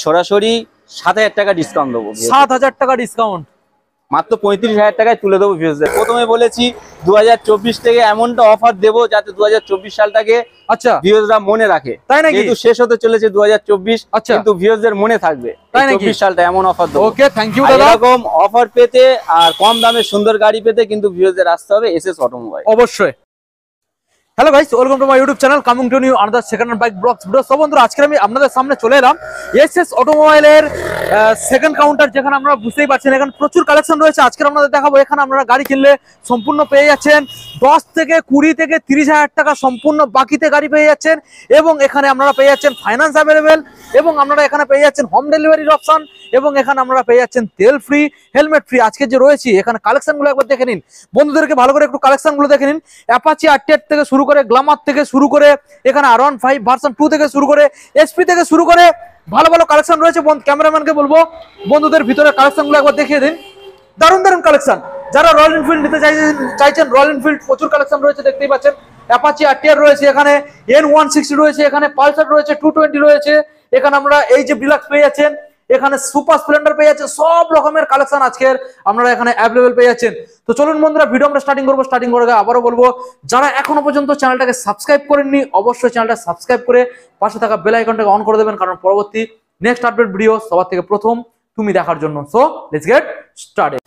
সরাসরি 7,000 টাকা ডিসকাউন্ট দেবো। 7,000 টাকা ডিসকাউন্ট, মাত্র 35,000 টাকায় তুলে দেবো ভিউয়ারদের। প্রথমে বলেছি 2024 থেকে এমনটা অফার দেবো যাতে 2024 সালটাকে আচ্ছা ভিউয়াররা মনে রাখে, তাই নাকি? কিন্তু শেষ হতে চলেছে 2024, আচ্ছা কিন্তু ভিউয়ারদের মনে থাকবে 24 সালটা এমন অফার দেবো। ওকে, থ্যাংক ইউ দাদা। এরকম অফার পেতে আর কম দামে সুন্দর গাড়ি পেতে কিন্তু ভিউয়ারদের আসতে হবে এসএস অটোমোবাইল। অবশ্যই। Hello guys, welcome to my YouTube channel coming to new another second hand bike blogs video. সব বন্ধুরা, আজকে আমি আপনাদের সামনে চলে এলাম এসএস অটোমোবাইলের সেকেন্ড কাউন্টার, যেখানে আপনারা বুঝতেই পারছেন এখানে প্রচুর কালেকশন রয়েছে। আজকে আপনাদের দেখাবো, এখানে আপনারা গাড়ি কিনলে সম্পূর্ণ পেয়ে যাচ্ছেন 10 থেকে 20 থেকে 30,000 টাকা সম্পূর্ণ বাকিতে গাড়ি পেয়ে যাচ্ছেন, এবং এখানে আপনারা পেয়ে যাচ্ছেন ফাইন্যান্স অ্যাভেলেবেল, এবং আপনারা এখানে পেয়ে যাচ্ছেন হোম ডেলিভারির অপশন, এবং এখানে আপনারা পেয়ে যাচ্ছেন তেল ফ্রি, হেলমেট ফ্রি। আজকে যে রয়েছে এখানে কালেকশনগুলো একবার দেখে নিন বন্ধুদেরকে, ভালো করে একটু কালেকশনগুলো দেখে নিন। অ্যাপাচি R8 থেকে শুরু করে, গ্ল্যামার থেকে শুরু করে, এখানে R15 ভার্সন 2 থেকে শুরু করে, এসপি থেকে শুরু করে ভালো ভালো কালেকশন রয়েছে। ক্যামেরাম্যানকে বলবো বন্ধুদের ভিতরে কালেকশনগুলো একবার দেখিয়ে দিন। দারুণ দারুণ কালেকশন। যারা রয়্যাল এনফিল্ড নিতে চাইছেন রয়্যাল এনফিল্ড প্রচুর কালেকশন রয়েছে, দেখতেই পাচ্ছেন। অ্যাপাচি R10 রয়েছে, এখানে N160 রয়েছে, এখানে পালসার রয়েছে, 220 রয়েছে, এখানে আমরা এই যে ডিলাক্স পেয়ে যাচ্ছেন, এখানে সুপার স্প্লেন্ডার পেয়ে যাচ্ছেন। সব রকমের কালেকশন আজকের আপনারা এখানে অ্যাভেলেবেল পেয়ে যাচ্ছেন। তো চলুন বন্ধুরা, ভিডিও আমরা স্টার্টিং করবো। স্টার্টিং করে আবারও বলবো, যারা এখনো পর্যন্ত চ্যানেলটাকে সাবস্ক্রাইব করেননি অবশ্যই চ্যানেলটা সাবস্ক্রাইব করে পাশে থাকা বেল আইকনটাকে অন করে দেবেন, কারণ পরবর্তী নেক্সট আপডেট ভিডিও সবার থেকে প্রথম তুমি দেখার জন্য। So let's get started.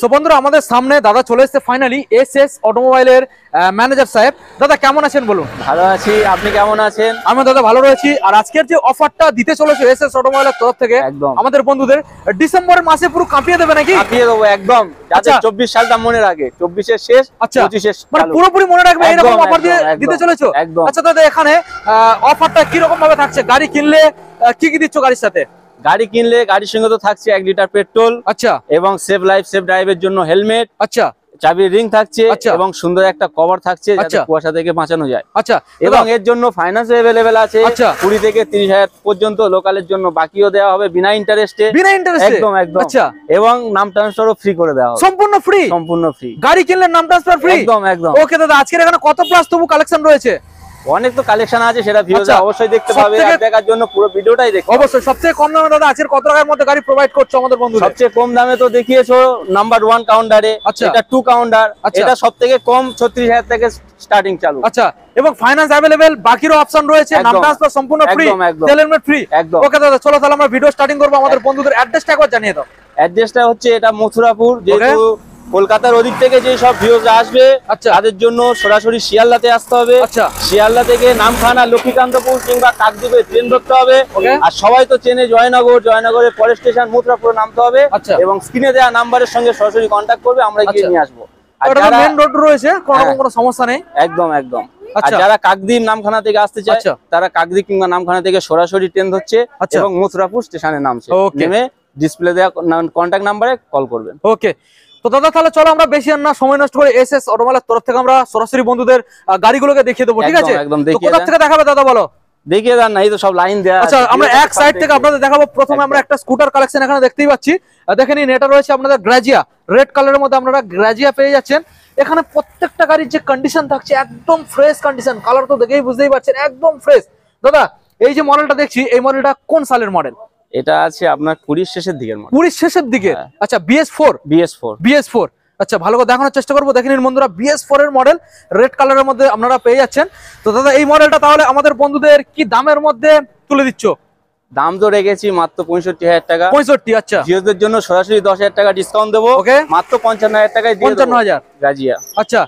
So বন্ধুরা, আমাদের সামনে দাদা চলে এসেছে ফাইনালি, এসএস অটোমোবাইলের ম্যানেজার সাহেব। দাদা কেমন আছেন বলুন? ভালো আছি, আপনি কেমন আছেন? আমি দাদা ভালো রয়েছি। আর আজকের যে অফারটা দিতে চলেছে এসএস অটোমোবাইলের তরফ থেকে একদম আমাদের বন্ধুদের, ডিসেম্বরের মাসে পুরো কাঁপিয়ে দেবে নাকি? কাঁপিয়ে দেবো একদম, যাতে 24 সালটা মনে রাখে, 24 এর শেষ, 25 এর মানে পুরোপুরি মনে রাখবে এরকম অফার দিয়ে দিতে চলেছো। আচ্ছা দাদা, এখানে অফারটা কি রকম ভাবে থাকছে? গাড়ি কিনলে কি কি দিচ্ছ গাড়ির সাথে? গাড়ি কিনলে গাড়ির সঙ্গে তো থাকছে 1 লিটার পেট্রোল, আচ্ছা, এবং সেফ লাইফ সেফ ড্রাইভের জন্য হেলমেট, আচ্ছা, চাবির রিং থাকছে, এবং সুন্দর একটা কভার থাকছে যাতে কুয়াশা থেকে বাঁচানো যায়। আচ্ছা, এবং এর জন্য ফাইন্যান্স अवेलेबल আছে 20 থেকে 30,000 পর্যন্ত, লোকালের জন্য বাকিও দেওয়া হবে বিনা ইন্টারেস্টে। একদম একদম। আচ্ছা, এবং নাম ট্রান্সফারও ফ্রি করে দেওয়া হবে, সম্পূর্ণ ফ্রি, সম্পূর্ণ ফ্রি। গাড়ি কিনলে নাম ট্রান্সফার ফ্রি, একদম একদম। ওকে দাদা, আজকের এখানে কত প্লাস তবু কালেকশন রয়েছে? অনেক তো কালেকশন আছে, সেটা ভিউয়াররা অবশ্যই দেখতে পাবে, আর দেখার জন্য পুরো ভিডিওটাই দেখতে অবশ্যই। সবচেয়ে কম দামে দাদা আজকের কত টাকার মধ্যে গাড়ি প্রোভাইড করছো আমাদের বন্ধুদের? সবচেয়ে কম দামে তো দেখিয়েছো নাম্বার 1 কাউন্টারে, এটা 2 কাউন্টার, এটা সবথেকে কম 36,000 থেকে স্টার্টিং চালু। আচ্ছা, এবং ফাইন্যান্স अवेलेबल, বাকিরও অপশন রয়েছে, নাম ট্রান্সফার সম্পূর্ণ ফ্রি, হেলমেট ফ্রি। ওকে দাদা, চলো তাহলে আমরা ভিডিও স্টার্টিং করব। আমাদের বন্ধুদের অ্যাড্রেসটা একবার জানিয়ে দাও। অ্যাড্রেসটা হচ্ছে এটা মথুরাপুর, যেহেতু কলকাতার ওদিক থেকে যে সব ভিউয়াররা আসবে তাদের জন্য সরাসরি শিয়ালদাতে আসতে হবে। শিয়ালদা থেকে নামখানা, লক্ষ্মীকান্তপুর কিংবা কাকদ্বীপে ট্রেন ধরতে হবে। আর সবাই তো চেনে জয়নগর, জয়নগরের পরের স্টেশন মথুরাপুরে নামতে হবে, এবং স্ক্রিনে দেওয়া নাম্বারের সঙ্গে সরাসরি কন্ট্যাক্ট করবে, আমরা গিয়ে নিয়ে আসবো। আর যারা মেইন রোড রয়েছে, কোনো সমস্যা নেই, একদম একদম। আর যারা কাকদ্বীপ নামখানা থেকে আসতে চায় তারা কাকদ্বীপ কিংবা নামখানা থেকে সরাসরি ট্রেন ধরছে, এবং মথুরাপুর স্টেশনে নামছে, নেমে ডিসপ্লে দেওয়া কন্ট্যাক্ট নাম্বারে কল করবেন। ওকে, তো দাদা তাহলে চলো আমরা বেশি আর না সময় নষ্ট করে এসএস অটোমোবাইলের তরফ থেকে আমরা সরাসরি বন্ধুদের গাড়িগুলোকে দেখিয়ে দেবো, ঠিক আছে? একদম। কোথা থেকে দেখাবে দাদা বলো? দেখিয়ে দেন না, এই তো সব লাইন দেয়া আছে। আচ্ছা, আমরা এক সাইড থেকে আপনাদের দেখাবো। প্রথমে আমরা একটা স্কুটার কালেকশন এখানে দেখতেই পাচ্ছি, দেখে নিন। এটা রয়েছে আপনাদের গ্রাজিয়া, রেড কালারের মধ্যে আপনারা গ্রাজিয়া পেয়ে যাচ্ছেন। এখানে প্রত্যেকটা গাড়ির যে কন্ডিশন থাকছে একদম ফ্রেশ কন্ডিশন, কালার তো দেখেই বুঝতেই পারছেন একদম ফ্রেশ। দাদা, এই যে মডেলটা দেখছি, এই মডেলটা কোন সালের মডেল? এটা আছে আপনার 20 শেষের দিকের মডেল। 20 শেষের দিকে? আচ্ছা, BS4। আচ্ছা, ভালো করে দেখানোর চেষ্টা করবো। দেখে নিন বন্ধুরা, BS4 এর মডেল, রেড কালারের মধ্যে আপনারা পেয়ে যাচ্ছেন। তো দাদা, এই মডেলটা তাহলে আমাদের বন্ধুদের কি দামের মধ্যে তুলে দিচ্ছ? দাম তো রেখেছি মাত্র 65,000 টাকা। 65? আচ্ছা, ভিউয়ারদের জন্য সরাসরি 10,000 টাকা ডিসকাউন্ট দেবো, মাত্র 55,000 টাকায় দিয়ে দেব। 55,000 রাজিয়া। আচ্ছা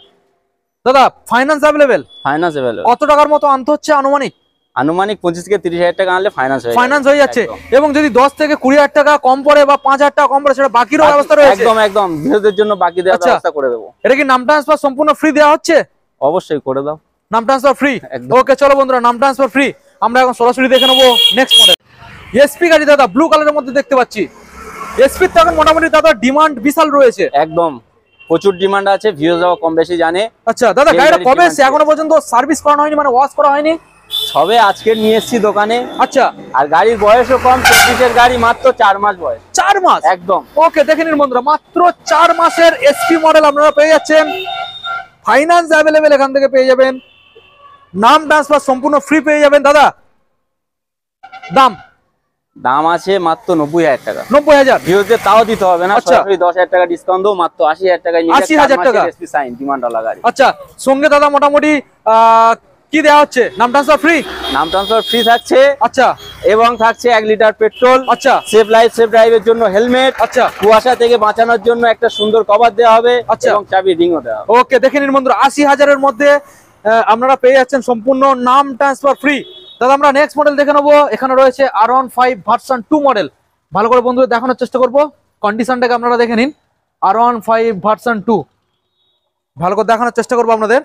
দাদা, ফাইন্যান্স अवेलेबल? Finance available. কত টাকার মতো আনতে হচ্ছে আনুমানিক? আনুমানিক 25 থেকে 30,000 টাকা আনলে ফাইন্যান্স হয়ে যাচ্ছে। এবং যদি 10 থেকে 20,000 টাকা কম পড়ে বা 5,000 টাকা কম পড়ে, সেটা বাকিরও ব্যবস্থা রয়েছে। একদম একদম, ভিউয়ারদের জন্য বাকি দেওয়ার ব্যবস্থা করে দেব। এটা কি নাম ট্রান্সফার সম্পূর্ণ ফ্রি দেওয়া হচ্ছে? অবশ্যই করে দাও, নাম ট্রান্সফার ফ্রি। ওকে, চলো বন্ধুরা, নাম ট্রান্সফার ফ্রি। আমরা এখন সরাসরি দেখে নেবো নেক্সট মডেল। এসপি গাড়ি দাদা, ব্লু কালারের মধ্যে দেখতে পাচ্ছি। এসপি তো এখন মোটামুটি দাদা ডিমান্ড বিশাল রয়েছে, একদম প্রচুর ডিমান্ড আছে, ভিউয়াররাও কম বেশি জানে। আচ্ছা দাদা, গাড়িটা কবে এসেছে? এখনো পর্যন্ত সার্ভিস করানো হয়নি, মানে ওয়াশ করা হয়নি? সবে আজকে নিয়ে এসেছি দোকানে। আচ্ছা, আর গাড়ির বয়সও কম, 24 এর গাড়ি, মাত্র 4 মাস বয়স। 4 মাস একদম। ওকে, দেখে নিন বন্ধুরা, মাত্র 4 মাসের এসপি মডেল আপনারা পেয়ে যাচ্ছেন। ফাইন্যান্স অ্যাভেলেবেল এখান থেকে পেয়ে যাবেন, নাম ট্রান্সফার সম্পূর্ণ ফ্রি পেয়ে যাবেন। দাদা দাম আছে মাত্র 90,000 টাকা। 90,000 ভিউজদের তাও দিতে হবে না, আচ্ছা। সরাসরি 10,000 টাকা ডিসকাউন্ট দেবো, মাত্র 80,000 টাকায় নিয়ে 80,000 টাকা এসপি সাইন ডিমান্ডওয়ালা গাড়ি। আচ্ছা, সঙ্গে দাদা মোটামুটি কি দেওয়া হচ্ছে? নাম ট্রান্সফার ফ্রি, নাম ট্রান্সফার ফ্রি থাকছে। আচ্ছা, এবং থাকছে 1 লিটার পেট্রোল। আচ্ছা, সেফ লাইফ সেফ ড্রাইভের জন্য হেলমেট। আচ্ছা, কুয়াশা থেকে বাঁচানোর জন্য একটা সুন্দর কভার দেওয়া হবে। আচ্ছা। এবং চাবি রিংও দেওয়া হবে। ওকে, দেখে নিন বন্ধুরা, 80,000-এর মধ্যে আপনারা পেয়ে যাচ্ছেন সম্পূর্ণ নাম ট্রান্সফার ফ্রি। দাদা আমরা নেক্সট মডেল দেখে নেবো। এখানে রয়েছে R15 ভার্সন 2 মডেল। ভালো করে বন্ধুদের দেখানোর চেষ্টা করবো, কন্ডিশনটাকে আপনারা দেখে নিন। R15 ভার্সন 2 ভালো করে দেখানোর চেষ্টা করবো আপনাদের।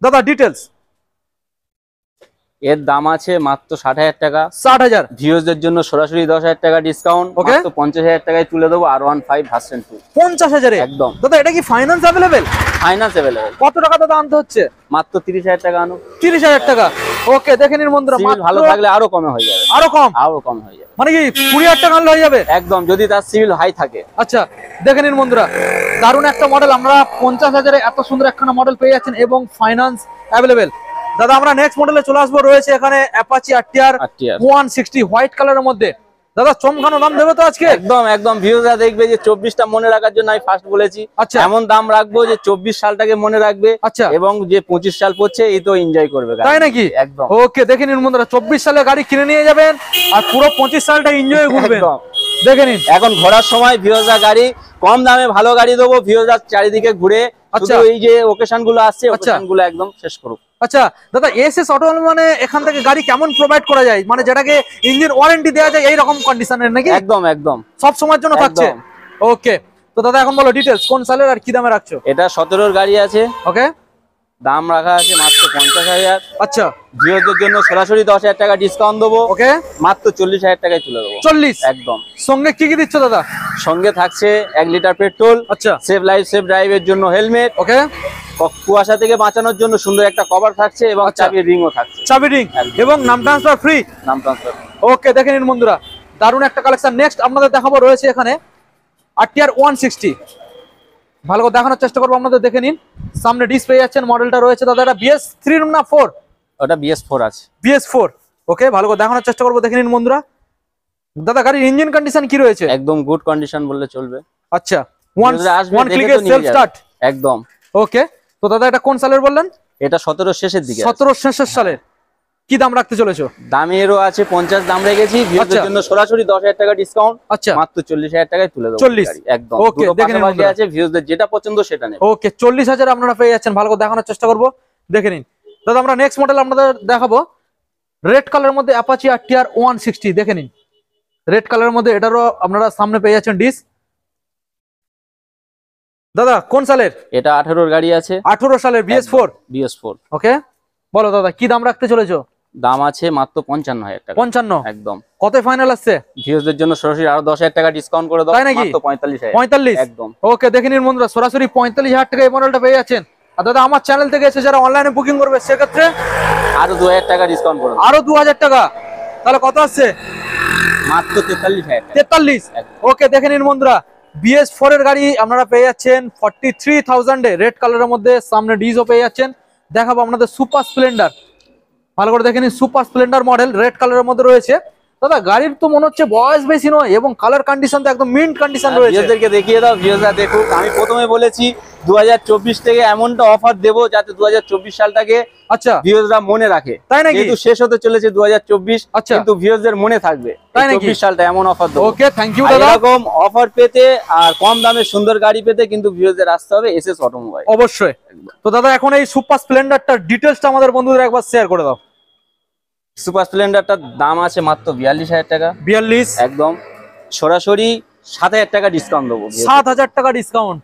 দাদা ডিটেলস। এর দাম আছে মাত্র 60,000 টাকা। 60,000 ভিউজদের জন্য সরাসরি 10,000 টাকা ডিসকাউন্ট। ওকে, মাত্র 50,000 টাকায় তুলে দেবো R15 ভার্সন 2। 50,000-এ একদম। দাদা এটা কি ফাইন্যান্স অ্যাভেলেবেল? Finance available. কত টাকা দাদা আনতে হচ্ছে? মাত্র 30,000 টাকা আনো। 30,000 টাকা। ওকে, দেখে নিন বন্ধুরা, সিভিল ভালো থাকলে আরো কমে হয়ে যাবে। আরো কম? আরো কম হয়ে যাবে। মানে কি 20,000 টাকা আনলে হয়ে যাবে? একদম, যদি তার সিভিল হাই থাকে। আচ্ছা, দেখে নিন বন্ধুরা, দারুণ একটা মডেল। আমরা 50,000-এ এত সুন্দর একখানা মডেল পেয়ে যাচ্ছেন এবং ফাইন্যান্স অ্যাভেলেবেল। দাদা আমরা নেক্সট মডেলে চলে আসবো। রয়েছে এখানে অ্যাপাচি RTR 160 হোয়াইট কালারের মধ্যে। দাদা চমকানো দাম দেবে তো আজকে? একদম একদম। ভিউজরা দেখবে যে 24টা মনে রাখার জন্য আমি ফার্স্ট বলেছি। আচ্ছা, এমন দাম রাখবো যে 24 সালটাকে মনে রাখবে। আচ্ছা, এবং যে 25 সাল পড়ছে এই তো এনজয় করবে। তাই নাকি? একদম। ওকে, দেখে নিন বন্ধুরা, 24 সালে গাড়ি কিনে নিয়ে যাবেন আর পুরো 25 সালটা এনজয় করবেন। দেখে নিন, এখন ঘোরার সময় ভিউজরা গাড়ি কম দামে ভালো গাড়ি দেবো। ভিউজরা চারিদিকে ঘুরে আচ্ছা, এই যে ওকেশন গুলো আসছে, ওকেশন গুলো একদম শেষ করুক। আচ্ছা দাদা, এসএস অটো মানে এখান থেকে গাড়ি কেমন প্রোভাইড করা যায়? মানে যেটাকে ইঞ্জিন ওয়ারেন্টি দেওয়া যায় এই রকম কন্ডিশনের নাকি? একদম একদম, সব সময়ের জন্য থাকছে। ওকে, তো দাদা এখন বলো ডিটেইলস, কোন সালের আর কি দামে রাখছো? এটা 17-এর গাড়ি আছে। ওকে, দাম রাখা আছে মাত্র 50,000। আচ্ছা, ভিউজদের জন্য সরাসরি 10,000 টাকা ডিসকাউন্ট দেবো। ওকে, মাত্র 40,000 টাকায় তুলে দেবো। 40 একদম। সঙ্গে কি কি দিচ্ছ দাদা? সঙ্গে থাকছে 1 লিটার পেট্রোল। আচ্ছা, সেফ লাইফ সেফ ড্রাইভের জন্য হেলমেট। ওকে, কুয়াশা থেকে বাঁচানোর জন্য সুন্দর একটা কভার থাকছে এবং চাবির রিংও থাকছে। চাবি রিং এবং নাম ট্রান্সফার ফ্রি। নাম ট্রান্সফার। ওকে, দেখে নিন বন্ধুরা, দারুণ একটা কালেকশন। নেক্সট আপনাদের দেখাবো রয়েছে এখানে RTR 160। ভালো করে দেখানোর চেষ্টা করবো আপনাদের, দেখে নিন। সামনে ডিসপ্লে যাচ্ছেন, মডেলটা রয়েছে দাদা এটা BS3 না 4? ওটা BS4 আছে। BS4। ওকে, ভালো করে দেখানোর চেষ্টা করবো, দেখে নিন বন্ধুরা। দাদা গাড়ির ইঞ্জিন কন্ডিশন কি রয়েছে? একদম গুড কন্ডিশন বললে চলবে। আচ্ছা, ওয়ান ক্লিকে সেলফ স্টার্ট। একদম। ওকে, তো দাদা এটা কোন সালের বললেন? এটা 17 শেষের দিকে। 17 শেষের সালের। কি দাম রাখতে চলেছো? দামেরও আছে 50 দাম রেখেছি। ভিউজদের জন্য সরাসরি 10,000 টাকা ডিসকাউন্ট। আচ্ছা, মাত্র 40,000 টাকায় তুলে দেবো। 40। একদম। ওকে, দেখে নিন বন্ধুরা, আছে ভিউজদের যেটা পছন্দ সেটা নেবে। ওকে, 40,000 আপনারা পেয়ে যাচ্ছেন। ভালো করে দেখানোর চেষ্টা করবো, দেখে নিন। দাদা আমরা নেক্সট মডেল আপনাদের দেখাবো রেড কালারের মধ্যে অ্যাপাচি RTR 160। দেখে নিন, রেড কালারের মধ্যে এটারও আপনারা সামনে পেয়ে যাচ্ছেন ডিস। দাদা কোন সালের? এটা 18-এর গাড়ি আছে। 18 সালের BS4। BS4। ওকে, বলো দাদা কি দাম রাখতে চলেছো? দাম আছে মাত্র 55,000 টাকা। 55? একদম। কত ফাইনাল আসছে? ভিউজদের জন্য সরাসরি আরো 10,000 টাকা ডিসকাউন্ট করে দাও। তাই নাকি? মাত্র 45,000। 45? একদম। ওকে, দেখে নিন বন্ধুরা, সরাসরি 45,000 টাকা এই মডেলটা পেয়ে যাচ্ছেন। আর দাদা আমার চ্যানেল থেকে এসে যারা অনলাইনে বুকিং করবে সেক্ষেত্রে আরো 2,000 টাকা ডিসকাউন্ট করে দাও। আরো 2,000 টাকা। তাহলে কত আসছে? মাত্র 43,000 টাকা। 43? ওকে, দেখে নিন বন্ধুরা, BS4 এর গাড়ি আপনারা পেয়ে যাচ্ছেন 43,000-এ রেড কালারের মধ্যে। সামনে ডিজও পেয়ে যাচ্ছেন। দেখাবো আপনাদের সুপার স্প্লেন্ডার। ভালো করে দেখে নিন, সুপার স্প্লেন্ডার মডেল রেড কালারের মধ্যে রয়েছে। দাদা গাড়ির তো মনে হচ্ছে বয়স বেশি নয় এবং কালার কন্ডিশন তো একদম মিন্ট কন্ডিশন রয়েছে। ভিউয়ারদেরকে দেখিয়ে দাও, ভিউয়াররা দেখুক। আমি প্রথমে বলেছি 2024 থেকে এমনটা অফার দেবো যাতে 2024 সালটাকে আচ্ছা ভিউয়াররা মনে রাখে। তাই নাকি? কিন্তু শেষ হতে চলেছে 2024, আচ্ছা, কিন্তু ভিউয়ারদের মনে থাকবে তাই নাকি? 24 সালটা এমন অফার দেবো। ওকে, থ্যাংক ইউ দাদা। এরকম অফার পেতে আর কম দামে সুন্দর গাড়ি পেতে কিন্তু ভিউয়ারদের আসতে হবে এসএস অটোমোবাইল। অবশ্যই। তো দাদা এখন এই সুপার স্প্লেন্ডারটার ডিটেইলসটা আমাদের বন্ধুদের একবার শেয়ার করে দাও। সুপার স্প্লেন্ডারটার দাম আছে মাত্র 42,000 টাকা। 42? একদম। সরাসরি 7,000 টাকা ডিসকাউন্ট দেবো। 7,000 টাকা ডিসকাউন্ট।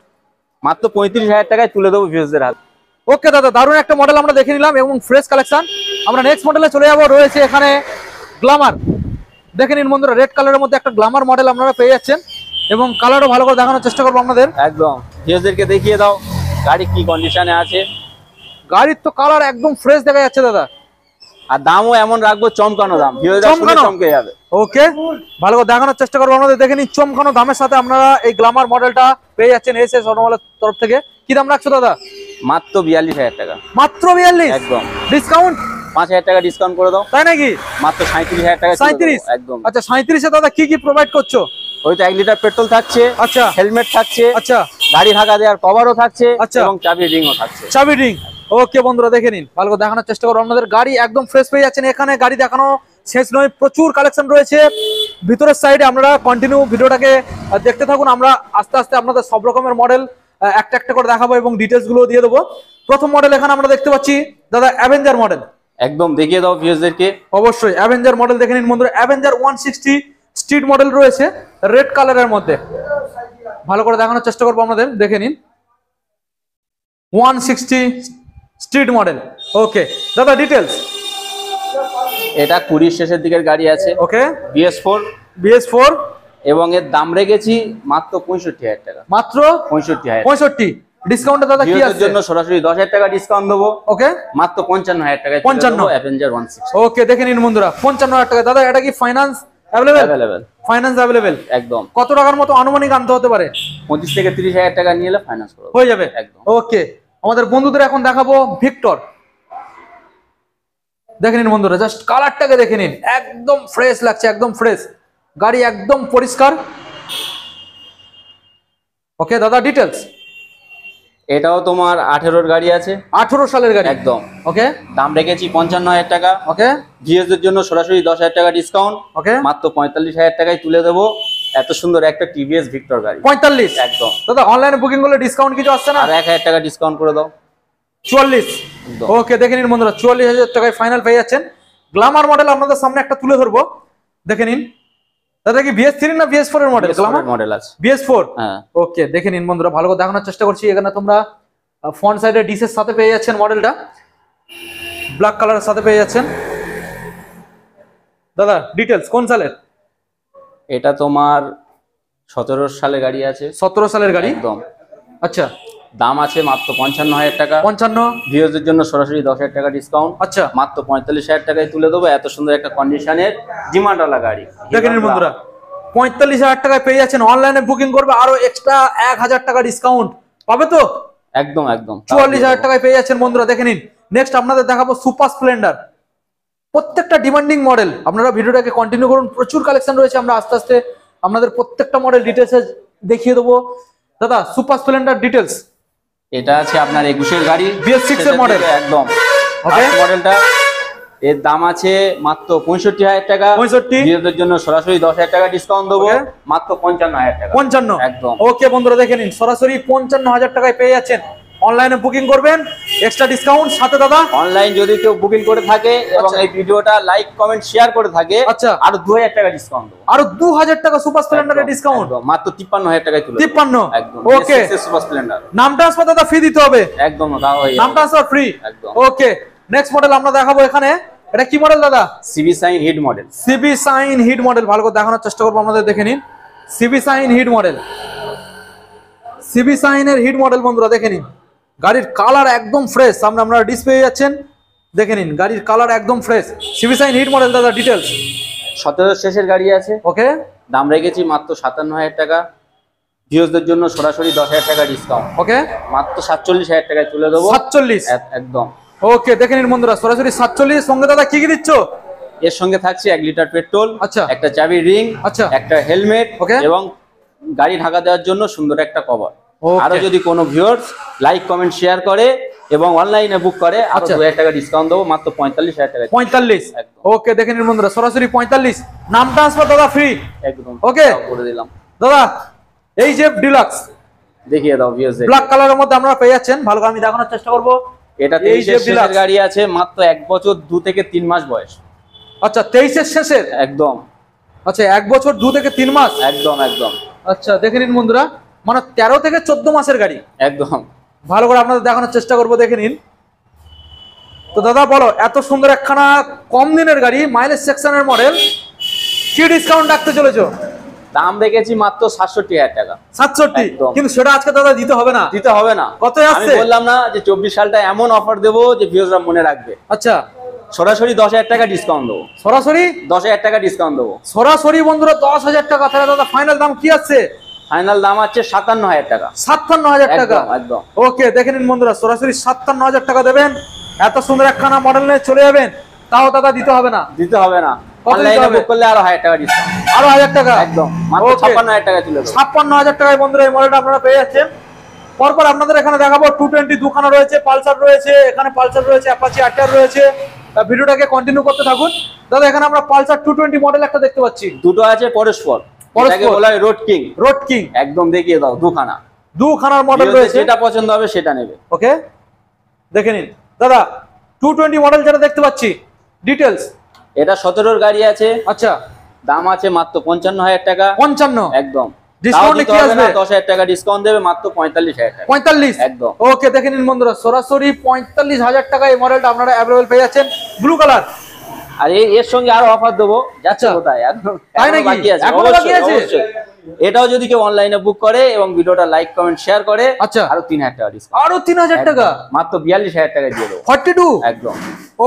মাত্র 35,000 টাকায় তুলে দেবো ভিউয়ারদের হাতে। ওকে দাদা, দারুণ একটা মডেল আমরা দেখে নিলাম এবং ফ্রেশ কালেকশন। আমরা নেক্সট মডেলে চলে যাবো। রয়েছে এখানে গ্ল্যামার। দেখে নিন বন্ধুরা, রেড কালারের মধ্যে একটা গ্ল্যামার মডেল আপনারা পেয়ে যাচ্ছেন এবং কালারও ভালো করে দেখানোর চেষ্টা করবো আপনাদের। একদম। ভিউয়ারদেরকে দেখিয়ে দাও গাড়ি কি কন্ডিশনে আছে। গাড়ির তো কালার একদম ফ্রেশ দেখা যাচ্ছে দাদা। আর দামও এমন রাখবো চমকানো দাম, চমকে যাবে। ওকে, ভালো করে দেখানোর চেষ্টা করবো আপনাদের, দেখে নিন চমকানো দামের সাথে আপনারা এই গ্ল্যামার মডেলটা পেয়ে যাচ্ছেন এসএস অটোমোবাইলের তরফ থেকে। কি দাম রাখছো দাদা? মাত্র 42,000 টাকা। মাত্র 42? একদম। ডিসকাউন্ট 5,000 টাকা ডিসকাউন্ট করে দাও। তাই নাকি? মাত্র 37,000 টাকা। 37? একদম। আচ্ছা 37 এ দাদা কি কি প্রোভাইড করছো? ওই তো 1 লিটার পেট্রোল থাকছে, আচ্ছা হেলমেট থাকছে, আচ্ছা গাড়ি ঢাকা দেওয়ার কভারও থাকছে, আচ্ছা, এবং চাবি রিংও থাকছে। চাবি রিং। ওকে বন্ধুরা দেখে নিন, ভালো করে দেখানোর চেষ্টা করো আপনাদের। গাড়ি একদম ফ্রেশ পেয়ে যাচ্ছেন এখানে। গাড়ি দেখানো শেষ নয়, প্রচুর কালেকশন রয়েছে ভিতরের সাইডে। আপনারা কন্টিনিউ ভিডিওটাকে দেখতে থাকুন, আমরা আস্তে আস্তে আপনাদের সব রকমের মডেল একটা একটা করে দেখাবো এবং ডিটেলস গুলো দিয়ে দেবো। প্রথম মডেল এখানে আমরা দেখতে পাচ্ছি দাদা অ্যাভেঞ্জার মডেল। একদম, দেখিয়ে দাও ভিউয়ারদেরকে। অবশ্যই অ্যাভেঞ্জার মডেল দেখে নিন বন্ধুরা। অ্যাভেঞ্জার 160 স্ট্রিট মডেল রয়েছে রেড কালারের মধ্যে। ভালো করে দেখানোর চেষ্টা করবো আপনাদের, দেখে নিন 160 স্ট্রিট মডেল। ওকে দাদা ডিটেলস। এটা 20 শেষের দিকের গাড়ি আছে। ওকে, BS4 এবং এর দাম রেখেছি মাত্র 65,000 টাকা। মাত্র 65,000। ডিসকাউন্টে দাদা কি আছে? জন্য সরাসরি 10,000 টাকা ডিসকাউন্ট দেবো। ওকে, মাত্র 55,000 টাকায় 55 অ্যাভেঞ্জার 160। ওকে দেখে নিন বন্ধুরা 55,000 টাকা। দাদা এটা কি ফাইন্যান্স অ্যাভেলেবেল? ফাইন্যান্স অ্যাভেলেবেল একদম। কত টাকার মতো আনুমানিক আনতে হতে পারে? 25 থেকে 30,000 টাকা নিয়ে এলে ফাইন্যান্স হয়ে যাবে। একদম। ওকে, আমাদের বন্ধুদের এখন দেখাবো ভিক্টর। দেখে নিন বন্ধুরা, জাস্ট কালারটাকে দেখে নিন, একদম ফ্রেশ লাগছে, একদম ফ্রেশ গাড়ি, একদম পরিষ্কার। ওকে দাদা ডিটেলস। এটাও তোমার 18 গাড়ি আছে, 18 সালের গাড়ি একদম। ওকে, দাম রেখেছি 55,000 টাকা। ওকে, জিএস এর জন্য সরাসরি 10,000 টাকা ডিসকাউন্ট। ওকে, মাত্র 45,000 টাকায় তুলে দেবো এত সুন্দর একটা টিভিএস ভিক্টর গাড়ি। 45 একদম। দাদা অনলাইনে বুকিং করলে ডিসকাউন্ট কিছু আসছে না? আর 1,000 টাকা ডিসকাউন্ট করে দাও। 44। ওকে দেখে নিন বন্ধুরা, 44,000 টাকায় ফাইনাল পেয়ে যাচ্ছেন। গ্ল্যামার মডেল আপনাদের সামনে একটা তুলে ধরবো, দেখে নিন। দাদা কি BS3 না BS4 এর মডেল? গ্ল্যামার মডেল আছে, BS4। হ্যাঁ। ওকে দেখে নিন বন্ধুরা, ভালো করে দেখানোর চেষ্টা করছি। এখানে তোমরা ফ্রন্ট সাইডে ডিসের সাথে পেয়ে যাচ্ছেন মডেলটা, ব্ল্যাক কালারের সাথে পেয়ে যাচ্ছেন। দাদা ডিটেলস কোন সালের? এটা তোমার 17 সালে গাড়ি আছে। 17 সালের গাড়ি একদম। আচ্ছা, দাম আছে মাত্র 55,000 টাকা। 55। ভিউজ এর জন্য সরাসরি 10,000 টাকা ডিসকাউন্ট। আচ্ছা, মাত্র 45,000 টাকায় তুলে দেবো এত সুন্দর একটা কন্ডিশনের ডিমান্ডওয়ালা গাড়ি। দেখে নিন বন্ধুরা, 45,000 টাকায় পেয়ে যাচ্ছেন। অনলাইনে বুকিং করবে আরো এক্সট্রা 1,000 টাকা ডিসকাউন্ট পাবে তো? একদম একদম। 44,000 টাকায় পেয়ে যাচ্ছেন বন্ধুরা, দেখে নিন। নেক্সট আপনাদের দেখাবো সুপার স্প্লেন্ডার। প্রত্যেকটা ডিমান্ডিং মডেল, আপনারা ভিডিওটাকে কন্টিনিউ করুন, প্রচুর কালেকশন রয়েছে। আমরা আস্তে আস্তে আপনাদের প্রত্যেকটা মডেল ডিটেলসে দেখিয়ে দেবো। দাদা সুপার স্প্লেন্ডার ডিটেলস। এটা আছে আপনার 21 এর গাড়ি, BS6 এর মডেল। একদম। ওকে, মডেলটা এর দাম আছে মাত্র 65,000 টাকা। 65। ভিউজের জন্য সরাসরি 10,000 টাকা ডিসকাউন্ট দেবো, মাত্র 55,000 টাকা। 55 একদম। ওকে বন্ধুরা দেখে নিন, সরাসরি 55,000 টাকায় পেয়ে যাচ্ছেন। অনলাইনে বুকিং করবেন, এক্সট্রা ডিসকাউন্ট সাথে। দাদা অনলাইন যদি কেউ বুকিং করে থাকে এবং এই ভিডিওটা লাইক কমেন্ট শেয়ার করে থাকে, আচ্ছা, আরো 2,000 টাকা ডিসকাউন্ট দেবো। আরো 2,000 টাকা সুপার স্প্লেন্ডারের ডিসকাউন্ট, মাত্র 53,000 টাকায় তুলে 53। একদম। ওকে, সুপার স্প্লেন্ডার। নাম ট্রান্সফার দাদা ফ্রি দিতে হবে? একদম, তাও হয়ে যাবে। নাম ট্রান্সফার ফ্রি। একদম। ওকে, নেক্সট মডেল আমরা দেখাবো এখানে। এটা কি মডেল দাদা? CB Shine hit model. CB Shine hit model, ভালো করে দেখানোর চেষ্টা করবো আপনাদের, দেখে নিন। CB Shine hit model, CB সাইনের হিট মডেল বন্ধুরা দেখে নিন। গাড়ির কালার একদম ফ্রেশ, সামনে আপনারা ডিসপ্লে যাচ্ছেন, দেখে নিন গাড়ির কালার একদম fresh. CB Shine hit model দাদা ডিটেলস। 17 শেষের গাড়ি আছে। ওকে, দাম রেখেছি মাত্র 57,000 টাকা। ভিউজদের জন্য সরাসরি 10,000 টাকা ডিসকাউন্ট। ওকে, মাত্র 47,000 টাকায় তুলে দেবো। 47। একদম। ওকে দেখে নিন বন্ধুরা, সরাসরি 47। সঙ্গে দাদা কি কি দিচ্ছ? এর সঙ্গে থাকছে 1 লিটার পেট্রোল, আচ্ছা, একটা চাবি রিং, আচ্ছা, একটা হেলমেট, ওকে, এবং গাড়ি ঢাকা দেওয়ার জন্য সুন্দর একটা কভার। ওকে। আরো যদি কোনো ভিউয়ার্স লাইক কমেন্ট শেয়ার করে এবং অনলাইনে বুক করে, আরো আচ্ছা, 2,000 টাকা ডিসকাউন্ট দেবো, মাত্র 45,000 টাকা। 45। একদম। ওকে দেখে নিন বন্ধুরা, সরাসরি 45। নাম ট্রান্সফার দাদা ফ্রি। একদম। ওকে করে দিলাম। দাদা এই যে ডিলাক্স দেখিয়ে দাও ভিউয়ার্স। ব্ল্যাক কালারের মধ্যে আপনারা পেয়ে যাচ্ছেন, ভালো করে আমি দেখানোর চেষ্টা করব। এটা 23 এর গাড়ি আছে, মাত্র 1 বছর 2 থেকে 3 মাস বয়স। আচ্ছা 23 এর শেষের? একদম। আচ্ছা 1 বছর 2 থেকে 3 মাস। একদম একদম। আচ্ছা দেখে নিন বন্ধুরা, মানে 13 থেকে 14 মাসের গাড়ি। একদম। ভালো করে আপনাদের দেখানোর চেষ্টা করব, দেখে নিন। তো দাদা বলো, এত সুন্দর একখানা কম দিনের গাড়ি, মাইলেজ সেকশনের মডেল, কি ডিসকাউন্ট রাখতে চলেছো? দাম রেখেছি মাত্র 67,000 টাকা। 67? একদম। কিন্তু সেটা আজকে দাদা দিতে হবে না। দিতে হবে না। কত আমি আসছে? বললাম না যে 24 সালটা এমন অফার দেবো যে ভিউয়াররা মনে রাখবে। আচ্ছা সরাসরি 10,000 টাকা ডিসকাউন্ট দেবো। সরাসরি 10,000 টাকা ডিসকাউন্ট দেবো। সরাসরি বন্ধুরা 10,000 টাকা। তাহলে দাদা ফাইনাল দাম কি আছে? ফাইনাল দাম আছে 57,000 টাকা। 57,000 টাকা, একদম। ওকে, দেখে নিন বন্ধুরা, সরাসরি 57,000 টাকা দেবেন। এত সুন্দর একখানা মডেল নিয়ে চলে যাবেন, তাও দাদা দিতে হবে না। দিতে হবে না, কত দিতে অনলাইনে হবে? বুক করলে আরো 1000 টাকা ডিসকাউন্ট। আরো 1000 টাকা, একদম, মাত্র Okay. 56,000 টাকা তুলে দেবো। 56,000 টাকায় বন্ধুরা এই মডেলটা আপনারা পেয়ে যাচ্ছেন। পরপর আপনাদের এখানে দেখাবো 220 দুখানা রয়েছে, পালসার রয়েছে, এখানে পালসার রয়েছে, অ্যাপাচি আরটিআর রয়েছে। ভিডিওটাকে কন্টিনিউ করতে থাকুন। দাদা এখানে আমরা পালসার 220 মডেল একটা দেখতে পাচ্ছি। দুটো আছে পরস্পর, এটাকে বলা হয় রোড কিং। রোড কিং একদম, দেখিয়ে দাও দুখানা। দুখানার মডেল রয়েছে, যেটা পছন্দ হবে সেটা নেবে। ওকে, দেখে নিন দাদা 220 মডেল যেটা দেখতে পাচ্ছি, ডিটেইলস। এটা 17 গাড়ি আছে। আচ্ছা, দাম আছে মাত্র 55,000 টাকা। 55 একদম। ডিসকাউন্টে কি আসবে? 10,000 টাকা ডিসকাউন্ট দেবে, মাত্র 45,000 টাকা। 45, একদম। ওকে, দেখে নিন বন্ধুরা, সরাসরি 45,000 টাকা এই মডেলটা আপনারা অ্যাভেলেবল পেয়ে যাচ্ছেন, ব্লু কালার। আর এর সঙ্গে আরো অফার দেবো। যাচ্ছে কোথায়? তাই নাকি? বাকি আছে, এখনো বাকি আছে? অবশ্যই। এটাও যদি কেউ অনলাইনে বুক করে এবং ভিডিওটা লাইক কমেন্ট শেয়ার করে, আচ্ছা, আরো 3,000 টাকা ডিসকাউন্ট। আরো 3,000 টাকা, মাত্র 42,000 টাকা দিয়ে দেবো। 42, একদম।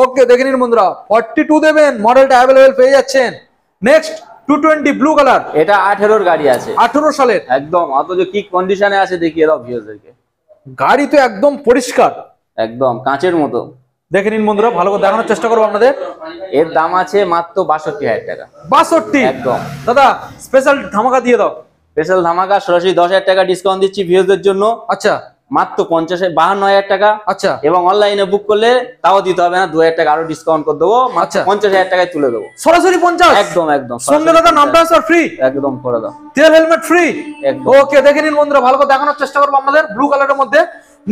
ওকে, দেখে নিন বন্ধুরা, 42 দেবেন, মডেলটা অ্যাভেলেবল পেয়ে যাচ্ছেন। নেক্সট 220 ব্লু কালার, এটা 18 গাড়ি আছে, 18 সালের। একদম। অথচ কি কন্ডিশনে আছে দেখিয়ে দাও ভিউয়ারদেরকে। গাড়ি তো একদম পরিষ্কার, একদম কাঁচের মতো। দেখে নিন বন্ধুরা, ভালো করে দেখানোর চেষ্টা করবো আপনাদের। এর দাম আছে মাত্র 62,000 টাকা। 62, একদম। দাদা স্পেশাল ধামাকা দিয়ে দাও। স্পেশাল ধামাকা, সরাসরি 10,000 টাকা ডিসকাউন্ট দিচ্ছি ভিউয়ারদের জন্য। আচ্ছা, মাত্র 52,000 টাকা। আচ্ছা, এবং অনলাইনে বুক করলে তাও দিতে হবে না, 2,000 টাকা আরো ডিসকাউন্ট করে দেবো। আচ্ছা, 50,000 টাকায় তুলে দেবো। সরাসরি 50, একদম একদম। সঙ্গে দাদা নাম ট্রান্সফার ফ্রি, একদম করে দাও। তেল হেলমেট ফ্রি। একদম। ওকে, দেখে নিন বন্ধুরা, ভালো করে দেখানোর চেষ্টা করবো আপনাদের ব্লু কালারের মধ্যে।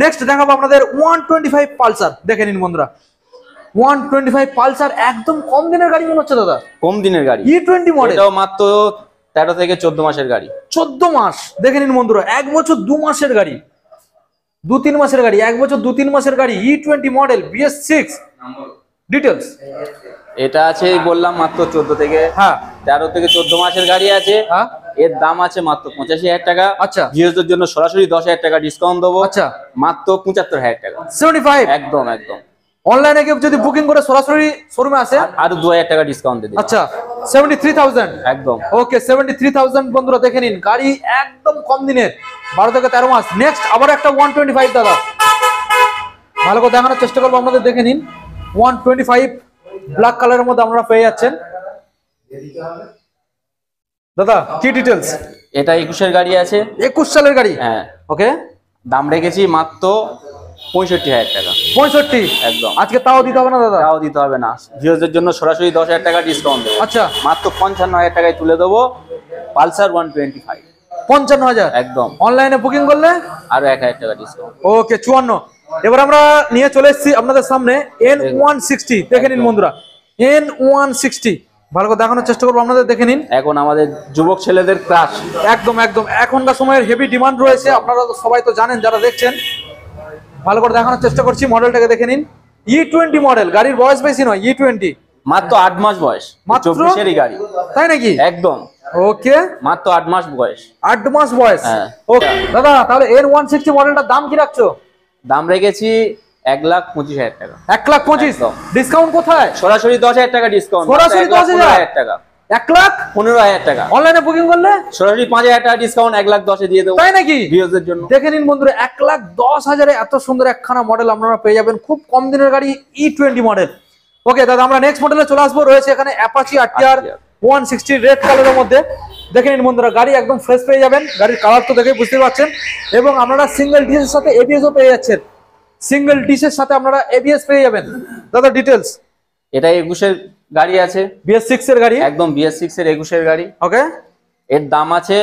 নেক্সট দেখাবো আপনাদের 125 পালসার, দেখে নিন বন্ধুরা, 125 পালসার, একদম কম দিনের গাড়ি মনে হচ্ছে দাদা। কম দিনের গাড়ি, E20 মডেল, এটাও মাত্র 13 থেকে 14 মাসের গাড়ি। 14 মাস, দেখে নিন বন্ধুরা, 1 বছর 2 মাসের গাড়ি, 2-3 মাসের গাড়ি, 1 বছর 2-3 মাসের গাড়ি, E20 মডেল, BS6 ডিটেইলস। এটা আছে বললাম মাত্র 14 থেকে, হ্যাঁ, 13 থেকে 14 মাসের গাড়ি আছে। হ্যাঁ, এর দাম আছে মাত্র 85,000 টাকা। আচ্ছা, ভিউয়ারদের জন্য সরাসরি 10,000 টাকা ডিসকাউন্ট দেবো। আচ্ছা, মাত্র 75,000 টাকা। 75, একদম একদম। অনলাইনে কেউ যদি বুকিং করে সরাসরি শোরুমে আসে, আরো 2,000 টাকা ডিসকাউন্ট দিয়ে দিই। আচ্ছা, 73,000, একদম। ওকে, 73,000 বন্ধুরা, দেখে নিন, গাড়ি একদম কম দিনের, 12 থেকে 13 মাস। নেক্সট আবার একটা 125 দাদা, ভালো করে দেখানোর চেষ্টা করবো আপনাদের, দেখে নিন 125 ব্ল্যাক কালারের মধ্যে আপনারা পেয়ে যাচ্ছেন। দাদা কি ডিটেইলস? এটা 21 গাড়ি আছে, 21 সালের গাড়ি। হ্যাঁ। ওকে, দাম রেখেছি মাত্র 65,000 টাকা। 65, একদম। আজকে তাও দিতে হবে না দাদা? তাও দিতে হবে না, ভিউয়ারদের জন্য সরাসরি 10,000 টাকা ডিসকাউন্ট দেবো। আচ্ছা, মাত্র 55,000 টাকায় তুলে দেবো পালসার 125। 55,000, একদম। অনলাইনে বুকিং করলে আরো 1,000 টাকা ডিসকাউন্ট। ওকে, 54। এবার আমরা নিয়ে চলে এসেছি আপনাদের সামনে N160, দেখে নিন বন্ধুরা, N160, ভালো করে দেখানোর চেষ্টা করবো আপনাদের, দেখে নিন। এখন আমাদের যুবক ছেলেদের ক্রাশ। একদম একদম, এখনকার সময়ের হেভি ডিমান্ড রয়েছে, আপনারা তো সবাই তো জানেন যারা দেখছেন। ভালো করে দেখানোর চেষ্টা করছি, মডেলটাকে দেখে নিন। E20 মডেল, গাড়ির বয়স বেশি নয়, E20 মাত্র 8 মাস বয়স, মাত্র? 24-এরই গাড়ি। তাই নাকি? একদম। ওকে, মাত্র 8 মাস বয়স। 8 মাস বয়স। হ্যাঁ। ওকে দাদা, তাহলে N160 মডেলটার দাম কি রাখছো? দাম রেখেছি 1,25,000 টাকা। 1,25,000, ডিসকাউন্ট কোথায়? সরাসরি 10,000 টাকা ডিসকাউন্ট। সরাসরি 10,000 টাকা। 1,15,000 টাকা। অনলাইনে বুকিং করলে সরাসরি 5,000 টাকা ডিসকাউন্ট, 1,10,000 দিয়ে দেবো তাই নাকি? ভিউয়ারদের জন্য। দেখে নিন বন্ধুরা, 1,10,000 এত সুন্দর একখানা মডেল আপনারা পেয়ে যাবেন, খুব কম দিনের গাড়ি, E20 মডেল। ওকে দাদা, আমরা নেক্সট মডেলে চলে আসবো। রয়েছে এখানে অ্যাপাচি আরটিআর 160 রেড কালারের মধ্যে, দেখে নিন বন্ধুরা, গাড়ি একদম ফ্রেশ পেয়ে যাবেন, গাড়ির কালার তো দেখে বুঝতে পারছেন। এবং আপনারা সিঙ্গেল ডিসের সাথে এবিএসও পেয়ে যাচ্ছেন, সিঙ্গেল ডিসের সাথে আপনারা এবিএস পেয়ে যাবেন। দাদা ডিটেলস? এটা 21-এর গাড়ি আছে, BS6 এর গাড়ি, একদম BS6 এর 21-এর গাড়ি। ওকে, এর দাম আছে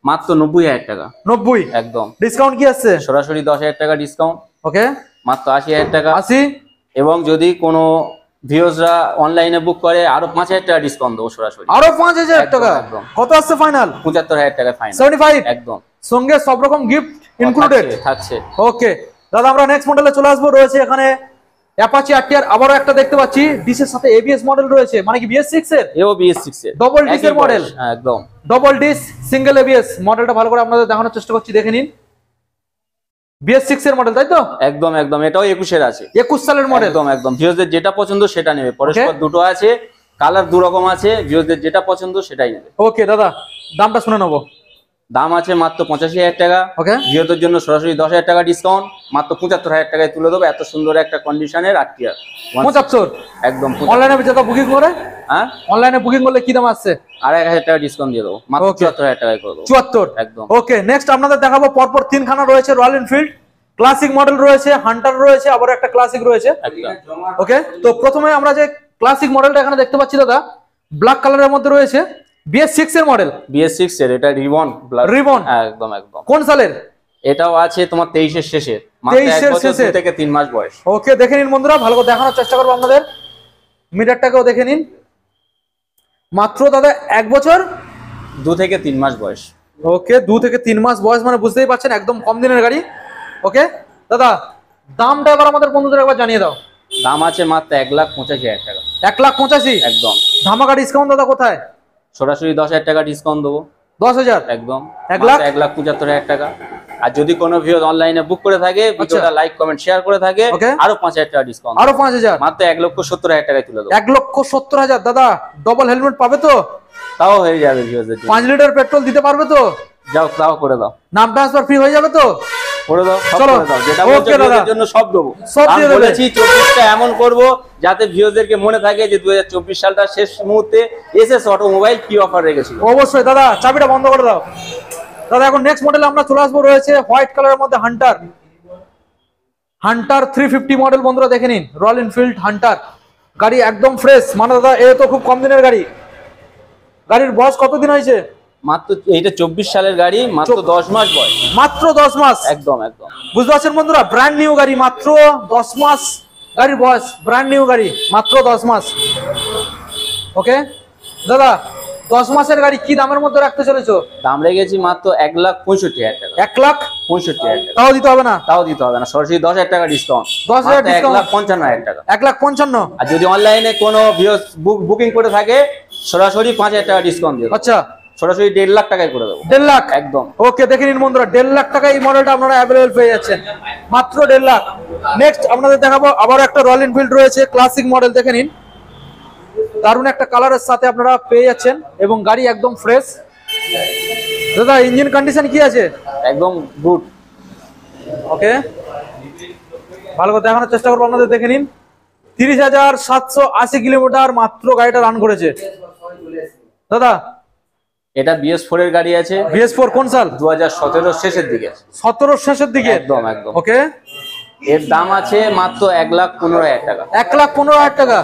মাত্র 90,000 টাকা। 90, একদম। ডিসকাউন্ট কি আছে? সরাসরি 10,000 টাকা ডিসকাউন্ট, ওকে, মাত্র 80,000 টাকা। 80, এবং যদি কোনো ভিউয়ার্সরা অনলাইনে বুক করে আরো 5,000 টাকা ডিসকাউন্ট দেবো সরাসরি। আরো 5,000 একদম, টাকা। একদম। কত আসছে ফাইনাল? 75,000 টাকা ফাইনাল। 75, একদম। সঙ্গে সব রকম গিফট ইনক্লুডেড থাকছে। ওকে দাদা, আমরা নেক্সট মডেলে চলে আসবো। রয়েছে এখানে অ্যাপাচি আরটিআর, আবারও একটা দেখতে পাচ্ছি ডিসের সাথে এবিএস মডেল রয়েছে, মানে কি BS6 এর? এও BS6 এর ডবল ডিসের মডেল, একদম। ডবল ডিস সিঙ্গেল এবিএস মডেলটা ভালো করে আপনাদের দেখানোর চেষ্টা করছি, দেখে নিন। BS6 এর মডেল তাই তো? একদম একদম, এটাও 21 এর আছে, 21 সালের মডেল। একদম একদম, ভিউয়ারদের যেটা পছন্দ সেটা নেবে, পরস্পর দুটো আছে, কালার দু রকম আছে, ভিউয়ারদের যেটা পছন্দ সেটাই নেবে। ওকে দাদা, দামটা শুনে নেবো। দাম আছে মাত্র 85,000 টাকা। ওকে, ভিউয়ারদের জন্য সরাসরি 10,000 টাকা ডিসকাউন্ট, মাত্র 75,000 টাকায় তুলে দেবো। এত সুন্দর একটা কন্ডিশনের আরটিআর 75 একদম। অনলাইনে যেটা বুকিং করে, হ্যাঁ অনলাইনে বুকিং করলে কি দাম আসছে? 2,500 টাকা ডিসকাউন্ট দিয়ে দেবো, মাত্র 74,000 টাকায় করে দেবো। 74 একদম। ওকে, নেক্সট আপনাদের দেখাবো পরপর তিনখানা রয়েছে রয়্যাল এনফিল্ড, ক্লাসিক মডেল রয়েছে, হান্টার রয়েছে, আবার একটা ক্লাসিক রয়েছে। ওকে, তো প্রথমে আমরা যে ক্লাসিক মডেলটা এখানে দেখতে পাচ্ছি দাদা, ব্ল্যাক কালারের মধ্যে রয়েছে, BS6 এর মডেল। BS6 এর, এটা রিবন। রিবন, একদম একদম। কোন সালের? এটাও আছে তোমার 23 এর শেষে, 23 এর শেষে থেকে 3 মাস বয়স। ওকে, দেখে নিন বন্ধুরা, ভালো করে দেখানোর চেষ্টা করবো আপনাদের, মিটারটাকেও দেখে নিন। মাত্র দাদা 1 বছর 2 থেকে 3 মাস বয়স। ওকে, 2 থেকে 3 মাস বয়স, মানে বুঝতেই পারছেন একদম কম দিনের গাড়ি। ওকে দাদা, দামটা এবার আমাদের বন্ধুদের একবার জানিয়ে দাও। দাম আছে মাত্র 1,85,000 টাকা। 1,85,000 একদম। ধামাকা ডিসকাউন্ট দাদা কোথায়? সরাসরি 10,000 টাকা ডিসকাউন্ট দেবো। 10,000 একদম। 1,75,000 টাকা। আর যদি কোনো ভিউয়ার অনলাইনে বুক করে থাকে, ভিডিওটা লাইক কমেন্ট শেয়ার করে থাকে, আরো 5,000 টাকা ডিসকাউন্ট, আরো 5,000, মাত্র 1,70,000 টাকায় তুলে দেবো। 1,70,000 দাদা, ডবল হেলমেট পাবে তো? তাও হয়ে যাবে ভিউয়ারদের জন্য। 5 লিটার পেট্রোল দিতে পারবে তো? যাও, তাও করে দাও। নাম ট্রান্সফার ফ্রি হয়ে যাবে তো? করে দাও, সব চলো। করে দাও, যেটা ওকে বলছো দাদা, ভিউয়ারদের জন্য সব দেবো। সব দিয়ে দেবে। বলেছি 24টা এমন করব যাতে ভিউয়ারদেরকে মনে থাকে যে 2024 সালটা শেষ মুহূর্তে এসএস অটোমোবাইল কি অফার রেখেছিল। অবশ্যই দাদা, চাবিটা বন্ধ করে দাও। দাদা এখন নেক্সট মডেল আমরা চলে আসবো, রয়েছে হোয়াইট কালারের মধ্যে হান্টার। হান্টার 350 মডেল বন্ধুরা দেখে নিন, রয়্যাল এনফিল্ড হান্টার গাড়ি একদম ফ্রেশ, মানে দাদা এ তো খুব কম দিনের গাড়ি। গাড়ির বয়স কতদিন হয়েছে? মাত্র, এইটা 24 সালের গাড়ি, মাত্র 10 মাস বয়স। মাত্র 10 মাস। একদম একদম। বুঝতে পারছেন বন্ধুরা, ব্র্যান্ড নিউ গাড়ি, মাত্র 10 মাস গাড়ির বয়স, ব্র্যান্ড নিউ গাড়ি, মাত্র 10 মাস। ওকে দাদা, 10 মাসের গাড়ি কি দামের মধ্যে রাখতে চলেছো? দাম রেখেছি মাত্র 1,65,000 টাকা। 1,65,000 টাকা। তাও দিতে হবে না? তাও দিতে হবে না, সরাসরি 10,000 টাকা ডিসকাউন্ট। 10,000 ডিসকাউন্ট, 1,55,000 টাকা। 1,55,000। আর যদি অনলাইনে কোনো বুকিং করে থাকে, সরাসরি 5,000 টাকা ডিসকাউন্ট দিয়ে দেবো। আচ্ছা, সরাসরি 1.5 লাখ টাকায় করে দেবো। 1.5 লাখ একদম। ওকে, দেখে নিন বন্ধুরা, 1.5 লাখ টাকা এই মডেলটা আপনারা অ্যাভেলেবল পেয়ে যাচ্ছেন, মাত্র 1.5 লাখ। নেক্সট আপনাদের দেখাবো আবার একটা রয়্যাল এনফিল্ড রয়েছে, ক্লাসিক মডেল, দেখে নিন, দারুণ একটা কালারের সাথে আপনারা পেয়ে যাচ্ছেন এবং গাড়ি একদম ফ্রেশ। দাদা ইঞ্জিন কন্ডিশন কি আছে? একদম গুড। ওকে, ভালো করে দেখানোর চেষ্টা করবো আপনাদের, দেখে নিন, 30,780 কিলোমিটার মাত্র গাড়িটা রান করেছে। দাদা এটা BS4 এর গাড়ি আছে। BS4 কোন সাল? 2017 শেষের দিকে। 17 শেষের দিকে। একদম একদম। ওকে, এর দাম আছে মাত্র 1,15,000 টাকা। 1,15,000 টাকা।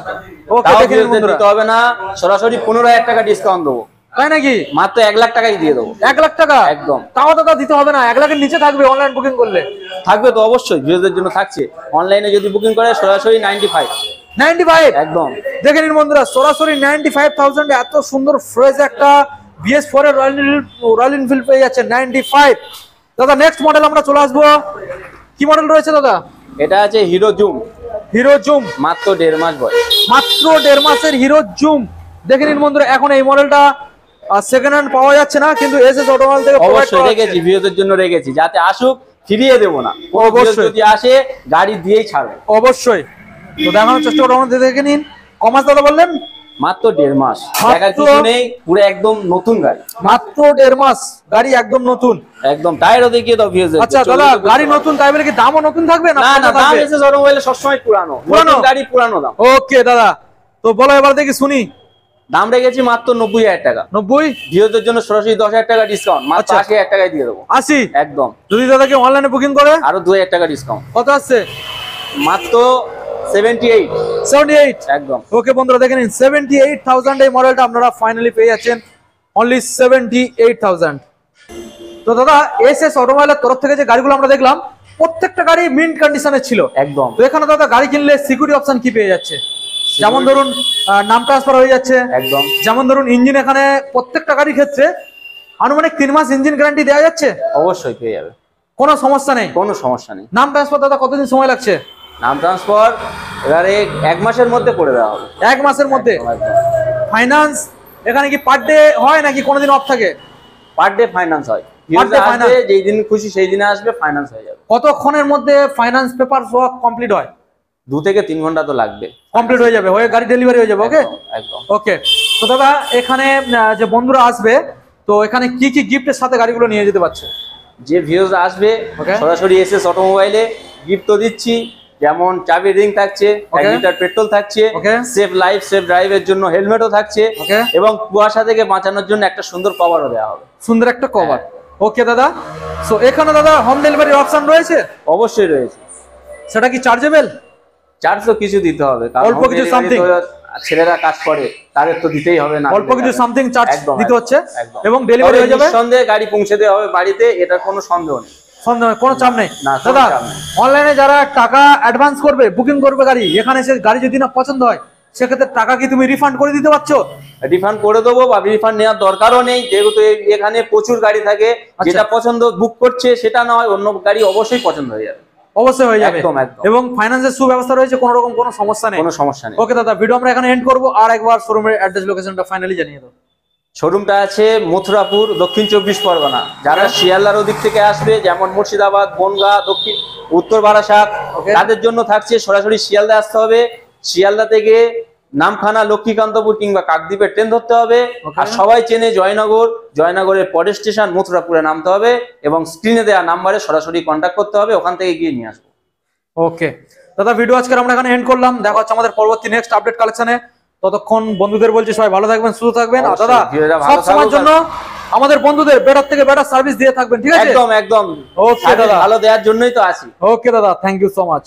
ওকে, দেখে নিন বন্ধুরা, দিতে হবে না, সরাসরি 15,000 টাকা ডিসকাউন্ট দেবো। তাই নাকি? মাত্র 1 লাখ টাকাই দিয়ে দেবো। 1 লাখ টাকা? একদম। তাও দাদা দিতে হবে না, 1 লাখের নিচে থাকবে অনলাইন বুকিং করলে। থাকবে তো অবশ্যই, ভিউয়ারদের জন্য থাকছে। অনলাইনে যদি বুকিং করে সরাসরি 95 একদম। দেখে নিন বন্ধুরা, সরাসরি 95,000 এত সুন্দর ফ্রেশ একটা BS4 এর রয়্যাল এনফিল্ড পেয়ে যাচ্ছে 95। দাদা নেক্সট মডেল আমরা চলে আসবো, কি মডেল রয়েছে দাদা? এটা আছে হিরো জুম। হিরো জুম, মাত্র 1.5 মাস বয়স। মাত্র 1.5 মাসের হিরো জুম। দেখে নিন বন্ধুরা, এখন এই মডেলটা সেকেন্ড হ্যান্ড পাওয়া যাচ্ছে না, কিন্তু এসএস অটোমোবাইল থেকে অবশ্যই রেখেছি, ভিউয়ারদের জন্য রেখেছি, যাতে আসুক, ফিরিয়ে দেবো না। অবশ্যই যদি আসে গাড়ি দিয়েই ছাড়বো। অবশ্যই। তো দেখানোর চেষ্টা করবো আমাদের, দেখে নিন, কমাস দাদা বললেন মাত্র 1.5 মাস, দেখার কিছু নেই, পুরো একদম নতুন গাড়ি। মাত্র 1.5 মাস গাড়ি একদম নতুন। একদম টায়ারও দেখিয়ে দাও ভিউয়ারদের। আচ্ছা দাদা, গাড়ি নতুন তাই বলে কি দামও নতুন থাকবে? না না, দাম এসএস অটোমোবাইলে সবসময় পুরানো, গাড়ি পুরানো দাম। ওকে দাদা, তো বলো এবার দেখি শুনি। দাম রেখেছি মাত্র 90,000 টাকা। 90? ভিউয়ারদের জন্য সরাসরি 10,000 টাকা ডিসকাউন্ট, মাত্র 80,000 টাকায় দিয়ে দেবো। 80? একদম। যদি দাদাকে অনলাইনে বুকিং করে আরো 2,000 টাকা ডিসকাউন্ট। কত আসছে? মাত্র 78। একদম। ওকে বন্ধুরা, দেখে নিন, 78,000 এই মডেলটা আপনারা ফাইনালি পেয়ে যাচ্ছেন, অনলি 78,000। তো দাদা এসএস অটোমোবাইলের তরফ থেকে যে গাড়িগুলো আমরা দেখলাম, প্রত্যেকটা গাড়ি মিন্ট কন্ডিশনে ছিল। একদম। তো এখানে দাদা গাড়ি কিনলে সিকিউরিটি অপশন কি পেয়ে যাচ্ছে? যেমন ধরুন নাম ট্রান্সফার হয়ে যাচ্ছে। একদম। যেমন ধরুন ইঞ্জিন, এখানে প্রত্যেকটা গাড়ির ক্ষেত্রে আনুমানিক 3 মাস ইঞ্জিন গ্যারান্টি দেওয়া যাচ্ছে। অবশ্যই পেয়ে যাবে, কোনো সমস্যা নেই। কোনো সমস্যা নেই। নাম ট্রান্সফার দাদা কতদিন সময় লাগছে? নাম ট্রান্সফার এবারে 1 মাসের মধ্যে করে দেওয়া হবে। 1 মাসের মধ্যে। ফাইন্যান্স এখানে কি পার ডে হয় নাকি কোনোদিন অফ থাকে? পার ডে ফাইন্যান্স হয়। যেই দিন খুশি সেই দিনে আসবে, ফাইন্যান্স হয়ে যাবে। কতক্ষণের মধ্যে ফাইন্যান্স পেপার ওয়ার্ক কমপ্লিট হয়? 2 থেকে 3 ঘন্টা তো লাগবে, কমপ্লিট হয়ে যাবে, হয়ে গাড়ি ডেলিভারি হয়ে যাবে। ওকে একদম। ওকে, তো দাদা এখানে যে বন্ধুরা আসবে, তো এখানে কি কি গিফটের সাথে গাড়িগুলো নিয়ে যেতে পারছে? যে ভিউজ আসবে সরাসরি এসএস অটোমোবাইলে গিফট তো দিচ্ছি, যেমন চাবি রিং থাকছে, 1 লিটার পেট্রোল থাকছে, সেফ লাইফ সেফ ড্রাইভের জন্য হেলমেটও থাকছে, এবং কুয়াশা থেকে বাঁচানোর জন্য একটা সুন্দর কভারও দেওয়া হবে, সুন্দর একটা কভার। ওকে দাদা, সো এখানে দাদা হোম ডেলিভারির অপশন রয়েছে? অবশ্যই রয়েছে। সেটা কি চার্জেবল? চার্জ তো কিছু দিতে হবে, অল্প কিছু সামথিং, ছেলেরা কাজ করে তাদের তো দিতেই হবে না, অল্প কিছু সামথিং চার্জ দিতে হচ্ছে, এবং ডেলিভারি হয়ে যাবে। সন্দেহে গাড়ি পৌঁছে দেওয়া হবে বাড়িতে, এটা কোনো সন্দেহ নেই, কোনো চাপ নেই। দাদা অনলাইনে যারা টাকা অ্যাডভান্স করবে, বুকিং করবে গাড়ি, এখানে এসে গাড়ি যদি না পছন্দ হয়, সেক্ষেত্রে টাকা কি তুমি রিফান্ড করে দিতে পারছো? রিফান্ড করে দেবো, বা রিফান্ড নেওয়ার দরকারও নেই, যেহেতু এখানে প্রচুর গাড়ি থাকে, যেটা পছন্দ বুক করছে সেটা না হয় অন্য গাড়ি অবশ্যই পছন্দ হয়ে যাবে, অবশ্যই হয়ে যাবে। এবং ফাইন্যান্সের সুব্যবস্থা রয়েছে, কোনো রকম কোনো সমস্যা নেই, কোনো সমস্যা নেই। ওকে দাদা, ভিডিও আমরা এখানে এন্ড করবো, আর একবার শোরুমের অ্যাড্রেস লোকেশনটা ফাইনালি জানিয়ে দাও। শোরুমটা আছে মথুরাপুর, দক্ষিণ 24 পরগনা। যারা শিয়ালদার ওদিক থেকে আসবে, যেমন মুর্শিদাবাদ, বনগাঁ, দক্ষিণ উত্তর বারাসাত, তাদের জন্য থাকছে সরাসরি শিয়ালদা আসতে হবে। শিয়ালদা থেকে নামখানা, লক্ষ্মীকান্তপুর কিংবা কাকদ্বীপের ট্রেন ধরতে হবে। আর সবাই চেনে জয়নগর, জয়নগরের পরের স্টেশন মথুরাপুরে নামতে হবে, এবং স্ক্রিনে দেওয়া নাম্বারে সরাসরি কন্ট্যাক্ট করতে হবে, ওখান থেকে গিয়ে নিয়ে আসবো। ওকে দাদা, ভিডিও আজকে আমরা এখানে এন্ড করলাম, দেখা হচ্ছে আমাদের পরবর্তী নেক্সট আপডেট কালেকশনে। ততক্ষণ বন্ধুদের বলছি সবাই ভালো থাকবেন, সুস্থ থাকবেন, আর দাদা সব সময়ের জন্য আমাদের বন্ধুদের বেটার থেকে বেটার সার্ভিস দিয়ে থাকবেন, ঠিক আছে? একদম একদম, ওকে দাদা, ভালো দেওয়ার জন্যই তো আছি। ওকে দাদা, থ্যাংক ইউ সো মাচ।